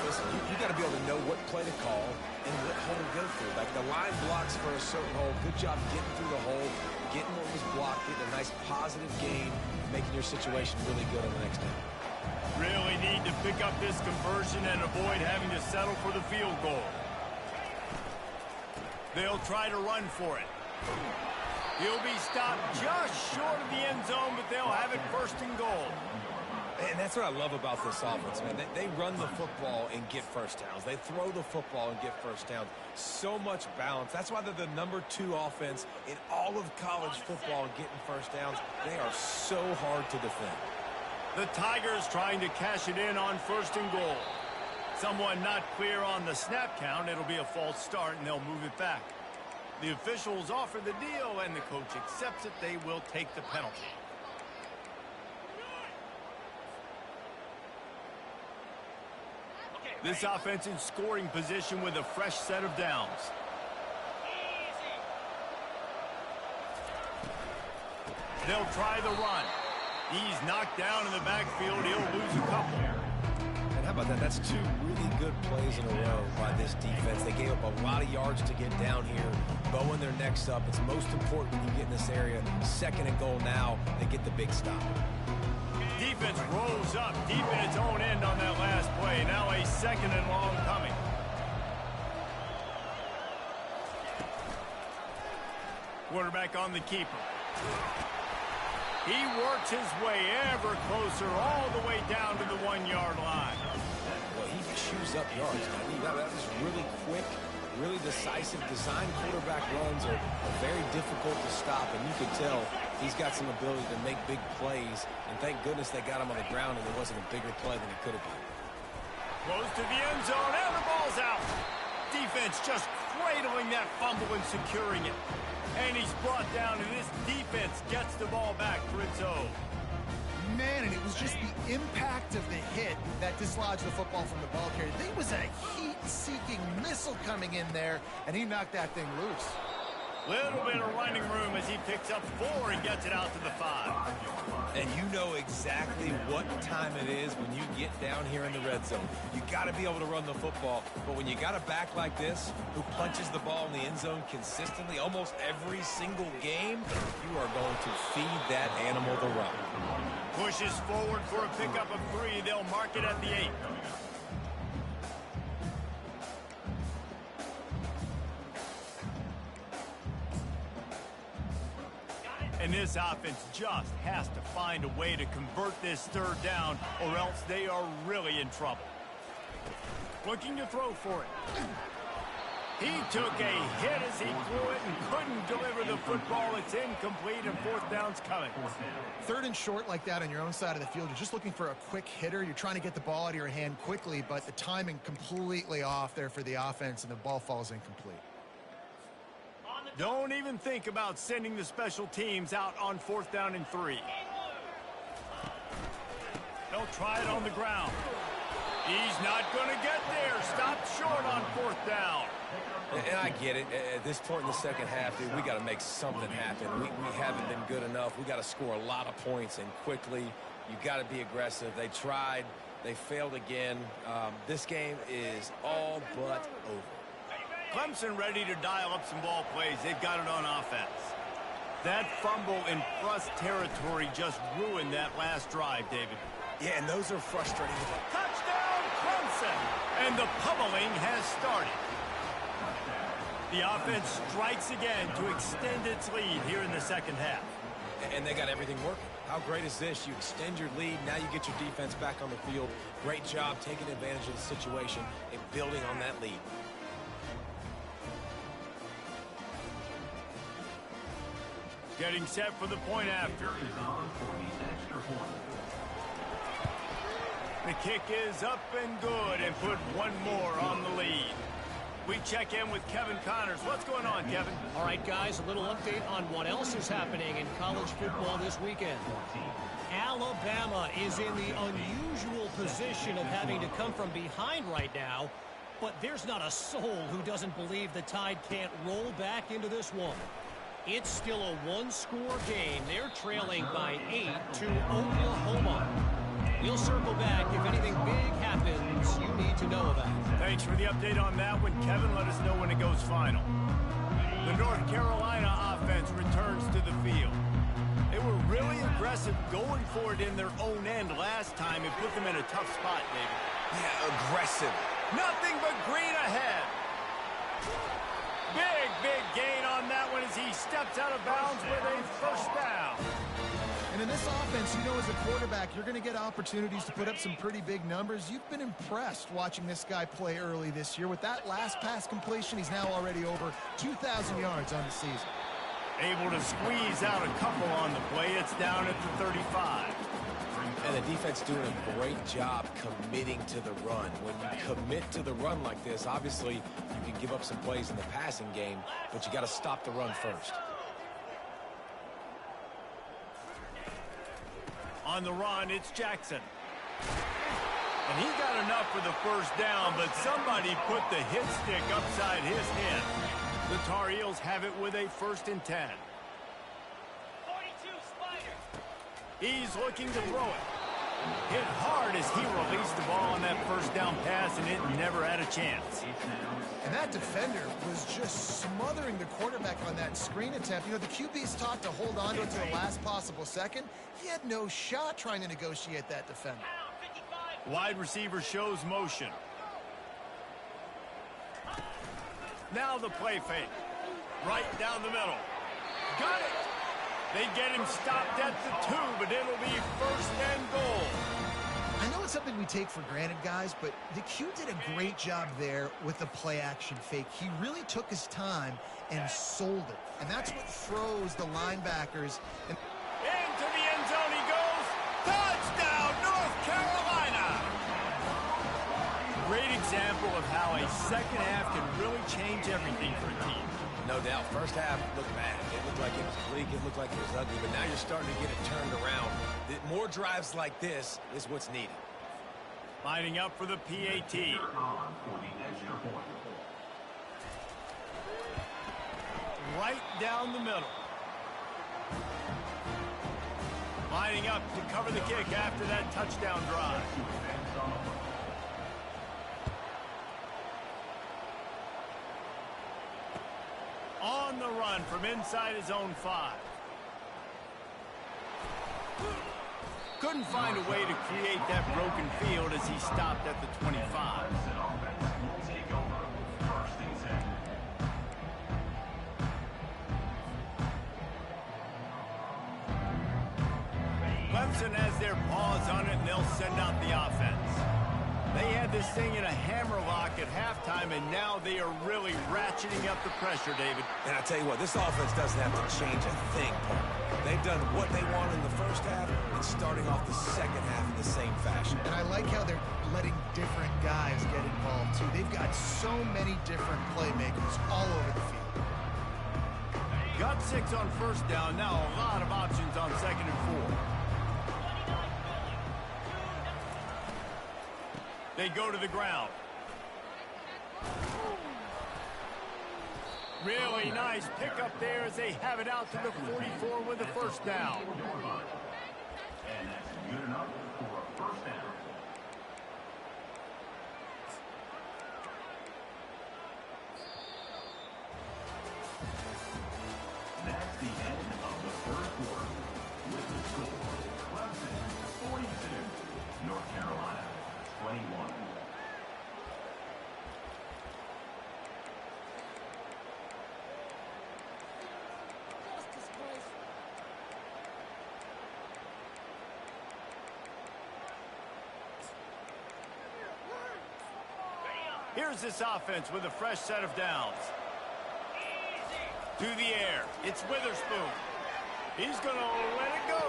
Listen, you got to be able to know what play to call and what hole to go through. Like the line blocks for a certain hole. Good job getting through the hole, getting what was blocked, getting a nice positive gain, making your situation really good on the next down. Really need to pick up this conversion and avoid having to settle for the field goal. They'll try to run for it. He'll be stopped just short of the end zone, but they'll have it 1st and goal. And that's what I love about this offense, man. They run the football and get first downs. They throw the football and get first downs. So much balance. That's why they're the #2 offense in all of college football getting first downs. They are so hard to defend. The Tigers trying to cash it in on 1st and goal. Someone not clear on the snap count. It'll be a false start, and they'll move it back. The officials offer the deal, and the coach accepts it. They will take the penalty. This offense in scoring position with a fresh set of downs. They'll try the run. He's knocked down in the backfield. He'll lose a couple. And how about that? That's 2 really good plays in a row by this defense. They gave up a lot of yards to get down here, bowing their necks up. It's most important when you get in this area. 2nd and goal now. They get the big stop. Defense rolls up deep in its own end on that last play. Now a 2nd and long coming. Quarterback on the keeper. He works his way ever closer all the way down to the 1-yard line. Well, he chews up yards. That was really quick, really decisive. Design quarterback runs are very difficult to stop, and you can tell he's got some ability to make big plays. And thank goodness they got him on the ground and there wasn't a bigger play than it could have been. Close to the end zone, and the ball's out. Defense just cradling that fumble and securing it. And he's brought down, and this defense gets the ball back for its own. Man, and it was just the impact of the hit that dislodged the football from the ball carrier. There was a heat-seeking missile coming in there, and he knocked that thing loose. Little bit of running room as he picks up 4 and gets it out to the 5. And you know exactly what time it is when you get down here in the red zone. You got to be able to run the football, but when you got a back like this who punches the ball in the end zone consistently almost every single game, you are going to feed that animal the run. Pushes forward for a pickup of 3. They'll mark it at the 8. And this offense just has to find a way to convert this third down, or else they are really in trouble. Looking to throw for it. He took a hit as he threw it and couldn't deliver the football. It's incomplete, and fourth down's coming. Third and short like that on your own side of the field, you're just looking for a quick hitter. You're trying to get the ball out of your hand quickly, but the timing completely off there for the offense, and the ball falls incomplete. Don't even think about sending the special teams out on fourth down and 3. They'll try it on the ground. He's not going to get there. Stopped short on fourth down. And I get it. At this point in the second half, dude, we got to make something happen. We haven't been good enough. We got to score a lot of points and quickly. You got to be aggressive. They tried. They failed again. This game is all but over. Clemson ready to dial up some ball plays. They've got it on offense. That fumble in plus territory just ruined that last drive, David. Yeah, and those are frustrating. Touchdown, Clemson! And the pummeling has started. The offense strikes again to extend its lead here in the second half. And they got everything working. How great is this? You extend your lead. Now you get your defense back on the field. Great job taking advantage of the situation and building on that lead. Getting set for the point after. The kick is up and good, and put one more on the lead. We check in with Kevin Connors. What's going on, Kevin? All right, guys, a little update on what else is happening in college football this weekend. Alabama is in the unusual position of having to come from behind right now, but there's not a soul who doesn't believe the Tide can't roll back into this one. It's still a one-score game. They're trailing by 8 to Oklahoma. We'll circle back if anything big happens you need to know about. Thanks for the update on that one, Kevin. Let us know when it goes final. The North Carolina offense returns to the field. They were really aggressive going for it in their own end last time and put them in a tough spot, David. Yeah, aggressive. Nothing but green ahead. Big gain on that one as he steps out of bounds with a first down. And in this offense, you know, as a quarterback, you're going to get opportunities to put up some pretty big numbers. You've been impressed watching this guy play early this year. With that last pass completion, he's now already over 2,000 yards on the season. Able to squeeze out a couple on the play. It's down at the 35. And the defense doing a great job committing to the run. When you commit to the run like this, obviously you can give up some plays in the passing game, but you got to stop the run first. On the run, it's Jackson. And he got enough for the first down, but somebody put the hit stick upside his head. The Tar Heels have it with a 1st and 10. 42, Spider. He's looking to throw it. Hit hard as he released the ball on that first down pass, and it never had a chance. And that defender was just smothering the quarterback on that screen attempt. You know, the QB's taught to hold on to it to the last possible second. He had no shot trying to negotiate that defender. Pound, 55. Wide receiver shows motion. Now the play fake. Right down the middle. Got it! They get him stopped at the 2, but it'll be 1st and goal. I know it's something we take for granted, guys, but the Q did a great job there with the play-action fake. He really took his time and sold it, and that's what froze the linebackers. And into the end zone he goes. Touchdown, North Carolina! Great example of how a second half can really change everything for a team. No doubt. First half looked bad. It looked like it was bleak. It looked like it was ugly. But now you're starting to get it turned around. More drives like this is what's needed. Lining up for the PAT. Right down the middle. Lining up to cover the kick after that touchdown drive. On the run from inside his own 5. Couldn't find a way to create that broken field as he stopped at the 25. Clemson has their paws on it, and they'll send out the offense. They had this thing in a hammerlock at halftime, and now they are really ratcheting up the pressure, David. And I tell you what, this offense doesn't have to change a thing, Paul. They've done what they want in the first half and starting off the second half in the same fashion. And I like how they're letting different guys get involved, too. They've got so many different playmakers all over the field. Got 6 on first down. Now a lot of options on 2nd and 4. They go to the ground. Really nice pickup there as they have it out to the 44 with the first down. And that's good enough for a first down. That's the end of the first quarter. With the score, Clemson 42, North Carolina 21. Here's this offense with a fresh set of downs. To the air. It's Witherspoon. He's going to let it go.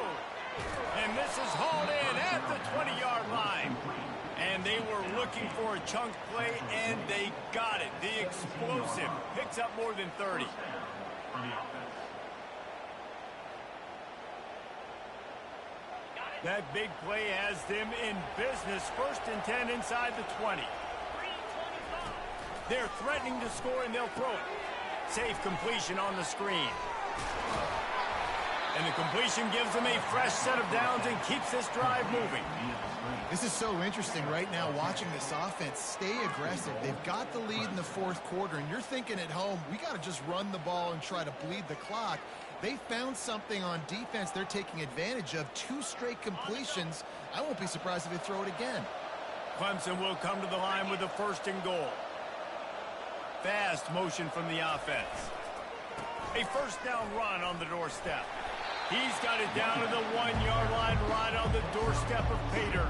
And this is hauled in at the 20-yard line. And they were looking for a chunk play, and they got it. The explosive picks up more than 30. That big play has them in business. 1st and 10 inside the 20. They're threatening to score, and they'll throw it. Safe completion on the screen. And the completion gives them a fresh set of downs and keeps this drive moving. This is so interesting right now, watching this offense stay aggressive. They've got the lead in the 4th quarter, and you're thinking at home, we got to just run the ball and try to bleed the clock. They found something on defense they're taking advantage of. 2 straight completions. I won't be surprised if they throw it again. Clemson will come to the line with a 1st and goal. Fast motion from the offense. A 1st down run on the doorstep. He's got it down to the 1-yard line, right on the doorstep of Pater.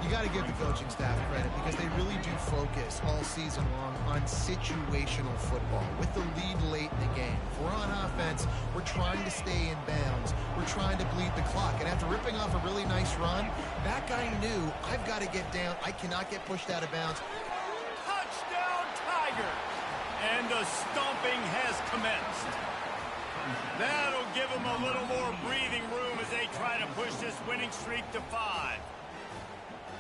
You got to give the coaching staff credit because they really do focus all season long on situational football with the lead late in the game. If we're on offense, we're trying to stay in bounds. We're trying to bleed the clock. And after ripping off a really nice run, that guy knew, I've got to get down. I cannot get pushed out of bounds. Touchdown, Tiger! And the stomping has commenced. That'll give them a little more breathing room as they try to push this winning streak to 5.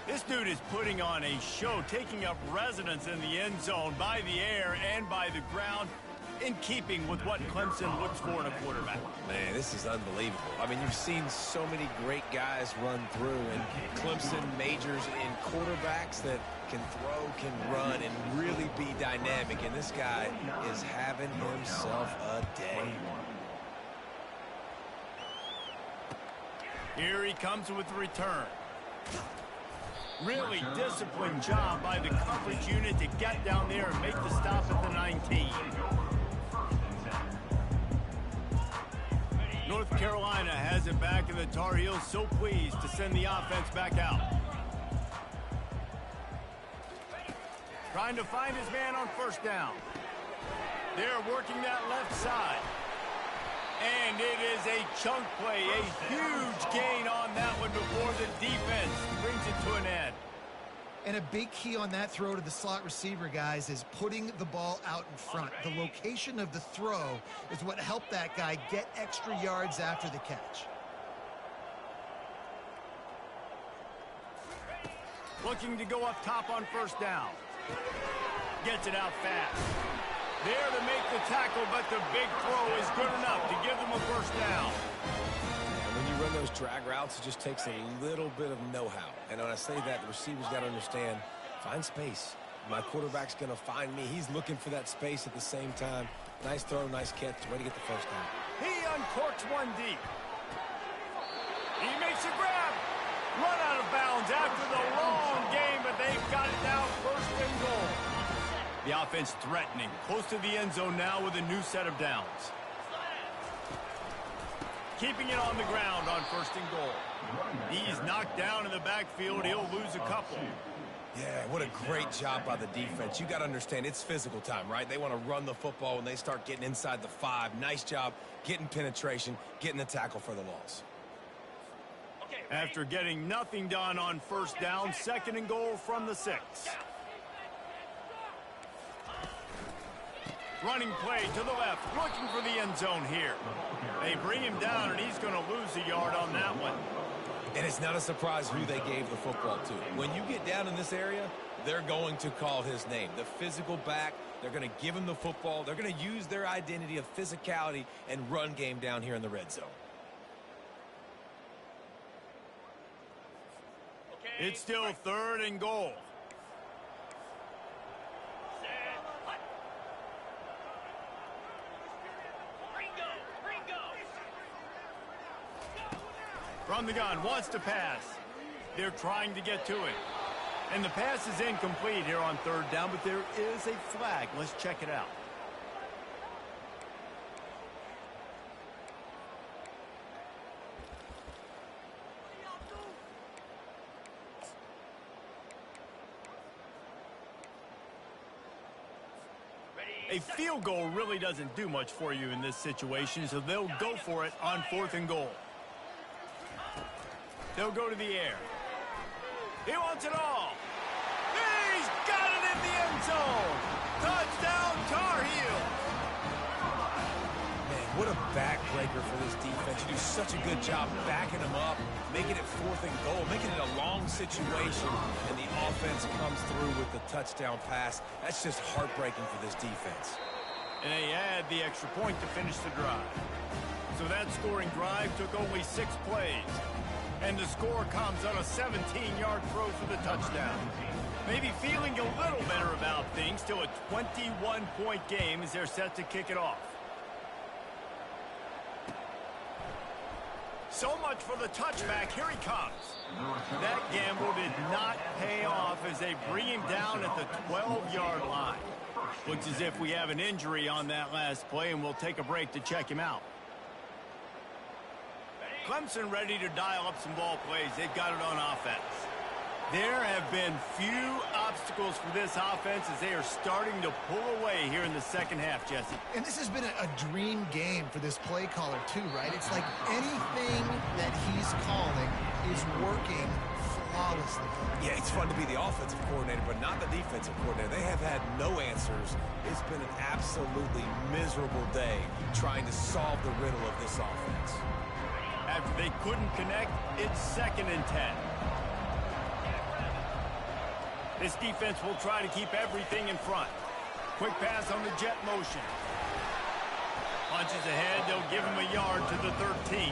This dude is putting on a show, taking up residence in the end zone by the air and by the ground, in keeping with what Clemson looks for in a quarterback. Man, this is unbelievable. I mean, you've seen so many great guys run through, and Clemson majors in quarterbacks that can throw, can run, and really be dynamic. And this guy is having himself a day. Here he comes with the return. Really disciplined job by the coverage unit to get down there and make the stop at the 19. North Carolina has it back, and the Tar Heels so pleased to send the offense back out. Trying to find his man on 1st down. They're working that left side. And it is a chunk play, a huge gain on that one before the defense brings it to an end. And a big key on that throw to the slot receiver, guys, is putting the ball out in front. The location of the throw is what helped that guy get extra yards after the catch. Looking to go up top on 1st down. Gets it out fast. There to make the tackle, but the big throw is good enough to give them a 1st down. And when you run those drag routes, it just takes a little bit of know-how. And when I say that, the receiver's got to understand, find space. My quarterback's going to find me. He's looking for that space at the same time. Nice throw, nice catch. Way to get the 1st down. He uncorks one deep. He makes a grab. Run out of bounds after the long game, but they've got it now 1st and goal. The offense threatening, close to the end zone now with a new set of downs. Keeping it on the ground on 1st and goal. He's knocked down in the backfield. He'll lose a couple. Yeah, what a great job by the defense. You got to understand, it's physical time, right? They want to run the football when they start getting inside the 5. Nice job getting penetration, getting the tackle for the loss. After getting nothing done on first down, 2nd and goal from the 6. Running play to the left, looking for the end zone here. They bring him down, and he's going to lose a yard on that one. And it's not a surprise who they gave the football to. When you get down in this area, they're going to call his name. The physical back, they're going to give him the football. They're going to use their identity of physicality and run game down here in the red zone. It's still 3rd and goal. From the gun, wants to pass. They're trying to get to it. And the pass is incomplete here on 3rd down, but there is a flag. Let's check it out. A field goal really doesn't do much for you in this situation, so they'll go for it on 4th and goal. They'll go to the air. He wants it all. He's got it in the end zone. Touchdown, Tar Heels. Man, what a backbreaker for this defense. You do such a good job backing them up, making it 4th and goal, making it a long situation, and the offense comes through with the touchdown pass. That's just heartbreaking for this defense. And they add the extra point to finish the drive. So that scoring drive took only 6 plays. And the score comes on a 17-yard throw for the touchdown. Maybe feeling a little better about things. Still a 21-point game as they're set to kick it off. So much for the touchback. Here he comes. That gamble did not pay off as they bring him down at the 12-yard line. Looks as if we have an injury on that last play, and we'll take a break to check him out. Clemson ready to dial up some ball plays. They've got it on offense. There have been few obstacles for this offense as they are starting to pull away here in the 2nd half, Jesse. And this has been a dream game for this play caller, too, right? It's like anything that he's calling is working flawlessly. Yeah, it's fun to be the offensive coordinator, but not the defensive coordinator. They have had no answers. It's been an absolutely miserable day trying to solve the riddle of this offense. After they couldn't connect, it's 2nd and 10. This defense will try to keep everything in front. Quick pass on the jet motion. Punches ahead, they'll give him a yard to the 13.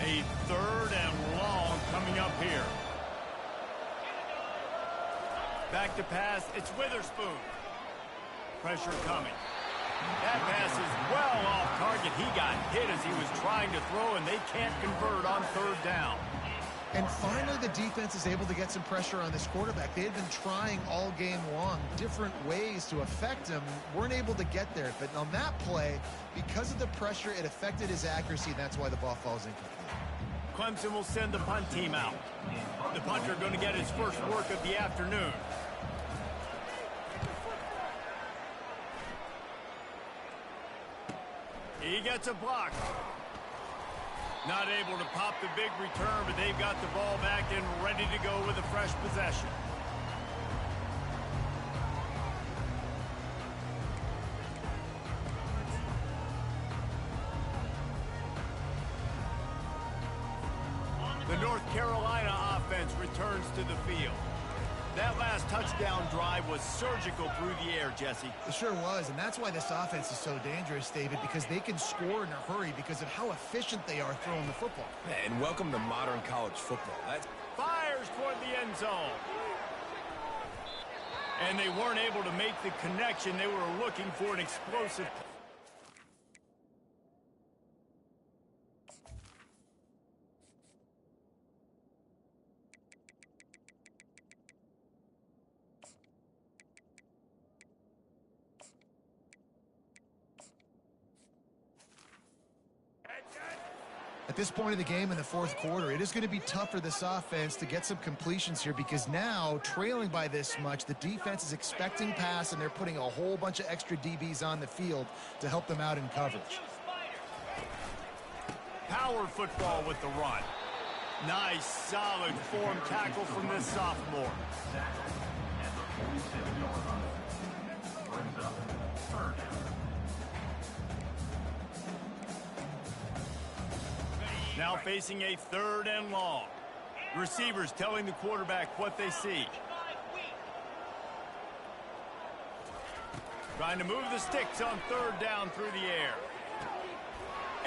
A 3rd and long coming up here. Back to pass, it's Witherspoon. Pressure coming. That pass is well off target. He got hit as he was trying to throw, and they can't convert on 3rd down. And finally, the defense is able to get some pressure on this quarterback. They had been trying all game long different ways to affect him. Weren't able to get there. But on that play, because of the pressure, it affected his accuracy, and that's why the ball falls incomplete. Clemson will send the punt team out. The punter going to get his first work of the afternoon. He gets a block. Not able to pop the big return, but they've got the ball back and ready to go with a fresh possession. The North Carolina offense returns to the field. That last touchdown drive was surgical through the air, Jesse. It sure was, and that's why this offense is so dangerous, David, because they can score in a hurry because of how efficient they are throwing the football. And welcome to modern college football. Fires toward the end zone. And they weren't able to make the connection. They were looking for an explosive. At this point of the game in the fourth quarter, it is going to be tough for this offense to get some completions here because now, trailing by this much, the defense is expecting pass, and they're putting a whole bunch of extra DBs on the field to help them out in coverage. Power football with the run. Nice, solid form tackle from this sophomore. Now facing a 3rd and long. Receivers telling the quarterback what they see. Trying to move the sticks on 3rd down through the air.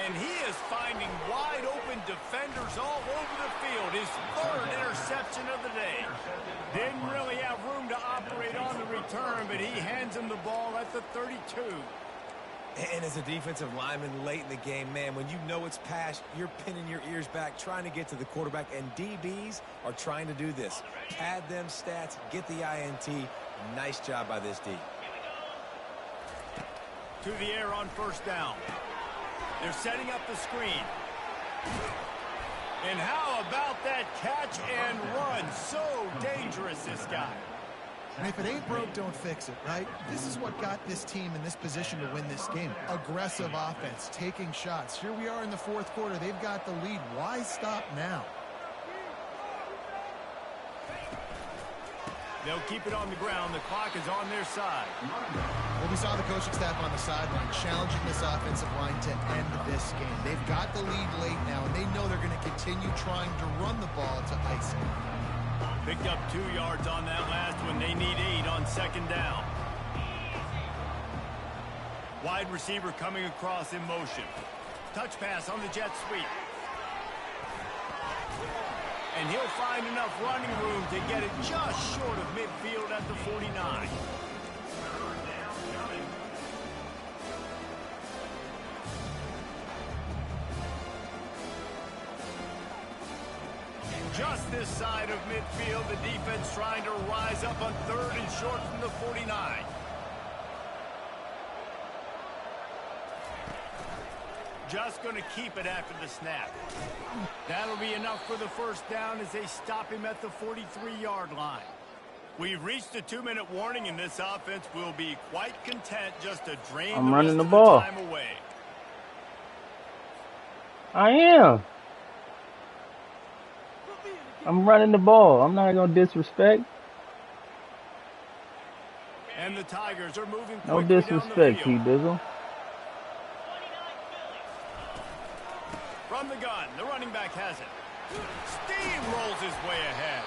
And he is finding wide open defenders all over the field. His 3rd interception of the day. Didn't really have room to operate on the return, but he hands him the ball at the 32. And as a defensive lineman late in the game, man, when you know it's pass, you're pinning your ears back, trying to get to the quarterback, and DBs are trying to do this. Pad them stats, get the INT. Nice job by this D. To the air on 1st down. They're setting up the screen. And how about that catch and run? So dangerous, this guy. And if it ain't broke, don't fix it, right? This is what got this team in this position to win this game. Aggressive offense, taking shots. Here we are in the fourth quarter. They've got the lead. Why stop now? They'll keep it on the ground. The clock is on their side. Well, we saw the coaching staff on the sideline challenging this offensive line to end this game. They've got the lead late now, and they know they're going to continue trying to run the ball to ice it. Picked up 2 yards on that last one. They need 8 on 2nd down. Wide receiver coming across in motion. Touch pass on the jet sweep. And he'll find enough running room to get it just short of midfield at the 49. Just this side of midfield, the defense trying to rise up on 3rd and short from the 49. Just going to keep it after the snap. That'll be enough for the 1st down as they stop him at the 43-yard line. We've reached the 2-minute warning, and this offense will be quite content just to drain I'm the running rest the of ball. time away. I am. I'm running the ball. I'm not going to disrespect. And the Tigers are moving No quickly disrespect, down the field. T-Bizzle. From the gun, the running back has it. Steamrolls his way ahead.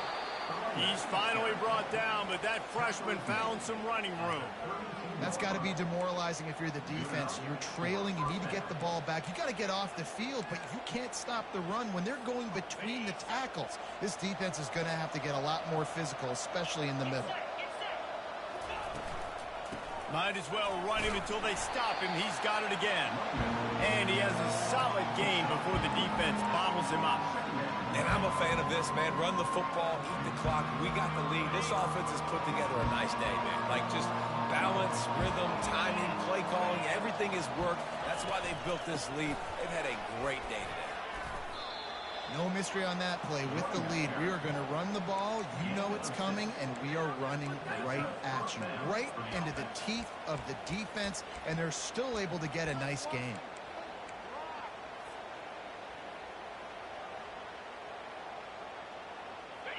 He's finally brought down, but that freshman found some running room. That's got to be demoralizing if you're the defense. You're trailing. You need to get the ball back. You got to get off the field, but you can't stop the run when they're going between the tackles. This defense is going to have to get a lot more physical, especially in the middle. Might as well run him until they stop him. He's got it again. And he has a solid game before the defense bottles him up. And I'm a fan of this, man. Run the football, eat the clock. We got the lead. This offense has put together a nice day, man. Like just balance, rhythm, timing, play calling, everything has worked. That's why they've built this lead. They've had a great day today. No mystery on that play. With the lead, we are going to run the ball. You know it's coming, and we are running right at you, right into the teeth of the defense, and they're still able to get a nice game.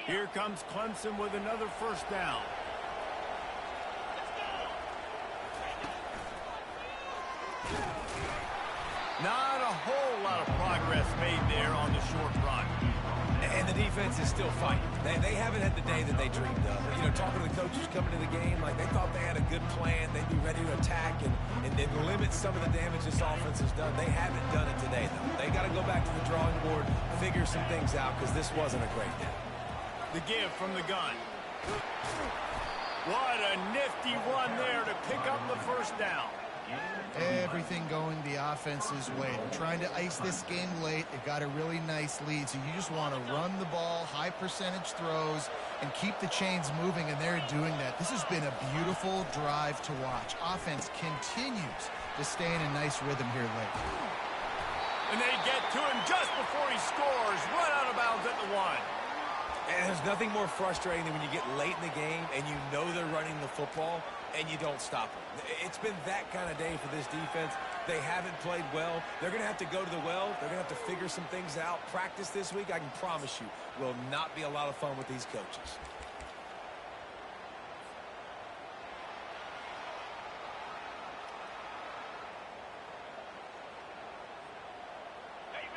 Here comes Clemson with another 1st down. Not a whole lot of progress made there on the short run. And the defense is still fighting. They haven't had the day that they dreamed of. You know, talking to the coaches coming to the game, like they thought they had a good plan. They'd be ready to attack and limit some of the damage this offense has done. They haven't done it today, though. They got to go back to the drawing board, figure some things out, because this wasn't a great day. The give from the gun. What a nifty run there to pick up the first down. Everything going the offense's way. They're trying to ice this game late. They've got a really nice lead, so you just want to run the ball, high percentage throws, and keep the chains moving, and they're doing that. This has been a beautiful drive to watch. Offense continues to stay in a nice rhythm here late. And they get to him just before he scores, run out of bounds at the 1. And there's nothing more frustrating than when you get late in the game and you know they're running the football and you don't stop them. It's been that kind of day for this defense. They haven't played well. They're going to have to go to the well. They're going to have to figure some things out. Practice this week, I can promise you, will not be a lot of fun with these coaches.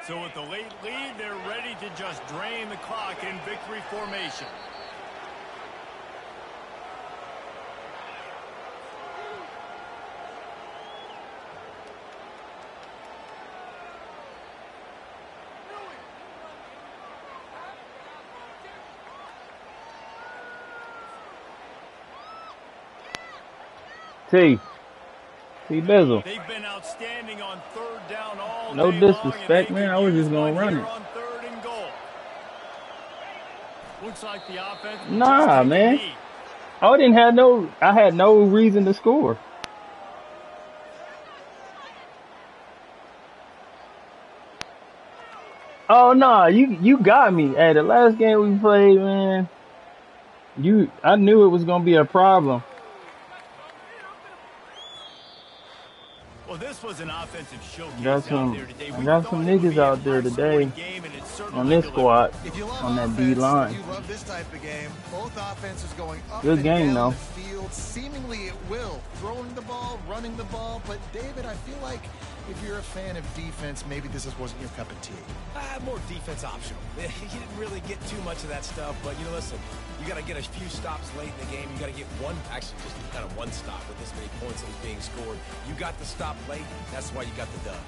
So with the late lead, they're ready to just drain the clock in victory formation. Bizzle. They've been outstanding on third down all No day disrespect, long, man. I was just gonna run it. On third and goal. Looks like the offense. Nah, man. I had no reason to score. Oh no, you got me. Hey, the last game we played, man. I knew it was gonna be a problem. Well, this was an offensive showcase Got some, out there today. I got some niggas out there today on this squad, If you love on that offense, D line. you love this type of game. Both offenses going up Good and game, down though. the field. Seemingly it will. Throwing the ball, running the ball. But, David, I feel like if you're a fan of defense, maybe this wasn't your cup of tea. More defense optional. You didn't really get too much of that stuff, but, listen, you got to get a few stops late in the game. You got to get just kind of one stop with this many points that was being scored. You got the stop late. That's why you got the dub.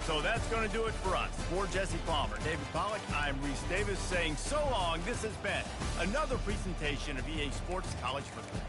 So that's going to do it for us. For Jesse Palmer, David Pollack, I'm Reese Davis saying so long. This has been another presentation of EA Sports College Football.